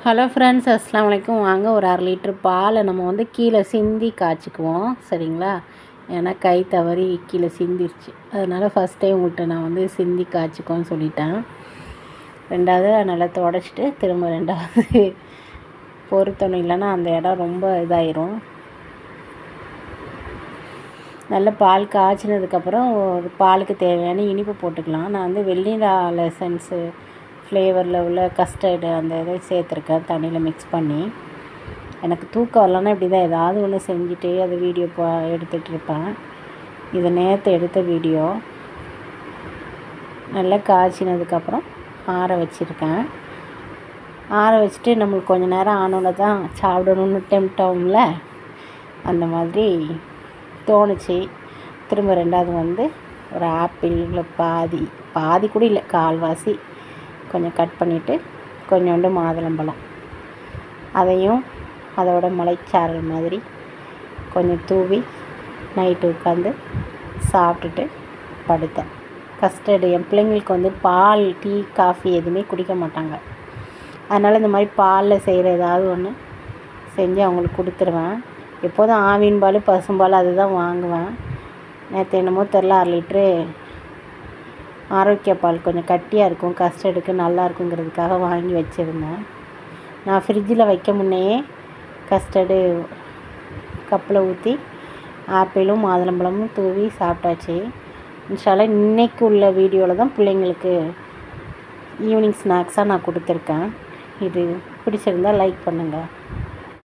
Hello friends, அஸ்ஸலாமு அலைக்கும். வாங்க ஒரு 1/2 லிட்டர் பாலை நம்ம வந்து கீழே சிந்தி காய்ச்சிக்குவோம், சரிங்களா? ஏன்னா கை தவறி கீழே சிந்திருச்சு. அதனால் ஃபஸ்ட் டைம் உங்கள்கிட்ட நான் வந்து சிந்தி காய்ச்சிக்கோன்னு சொல்லிட்டேன். ரெண்டாவது நல்லா தொடச்சிட்டு திரும்ப ரெண்டாவது பொறுத்தணும், இல்லைன்னா அந்த இடம் ரொம்ப இதாயிரும். நல்ல பால் காய்ச்சினதுக்கப்புறம் பாலுக்கு தேவையான இனிப்பு போட்டுக்கலாம். நான் வந்து வெண்ணிலா எசன்ஸு ஃப்ளேவரில் உள்ள கஸ்டர்டு அந்த இதை சேர்த்துருக்கேன் தண்ணியில் மிக்ஸ் பண்ணி. எனக்கு தூக்கம் வரலன்னா இப்படி தான் ஏதாவது ஒன்று செஞ்சுட்டு அது வீடியோ எடுத்துகிட்ருப்பேன். இதை நேற்று எடுத்த வீடியோ. நல்லா காய்ச்சினதுக்கப்புறம் ஆற வச்சுருக்கேன். ஆற வச்சுட்டு நம்மளுக்கு கொஞ்சம் நேரம் ஆனோன்னு தான் சாப்பிடணுன்னு டெம்ப்ட் ஆகும்ல, அந்த மாதிரி தோணுச்சு. திரும்ப ரெண்டாவது வந்து ஒரு ஆப்பிளில் பாதி கூட இல்லை, கால்வாசி கொஞ்சம் கட் பண்ணிவிட்டு கொஞ்சோண்டு மாதுளம்பழம், அதையும் அதோட மலைச்சாரல் மாதிரி கொஞ்சம் தூவி நைட்டு உட்காந்து சாப்பிட்டுட்டு படுத்தேன். கஸ்டர்டு என் பிள்ளைங்களுக்கு வந்து பால், டீ, காஃபி எதுவுமே குடிக்க மாட்டாங்க. அதனால் இந்த மாதிரி பாலில் செய்கிற ஏதாவது ஒன்று செஞ்சு அவங்களுக்கு கொடுத்துருவேன். எப்போதும் ஆவின் பால், பசும்பால் அதுதான் வாங்குவேன். நேற்று என்னமோ தெரில 1/2 லிட்ரு ஆரோக்கிய பால் கொஞ்சம் கட்டியாக இருக்கும், கஸ்டர்டுக்கு நல்லா இருக்குங்கிறதுக்காக வாங்கி வச்சுருந்தேன். நான் ஃப்ரிட்ஜில் வைக்க முன்னையே கஸ்டர்டு கப்பில் ஊற்றி ஆப்பிளும் மாதுளம்பழமும் தூவி சாப்பிட்டாச்சு. இன்ஷால்லா இன்றைக்கி உள்ள வீடியோவில் தான் பிள்ளைங்களுக்கு ஈவினிங் ஸ்நாக்ஸாக நான் கொடுத்துருக்கேன். இது பிடிச்சிருந்தால் லைக் பண்ணுங்கள்.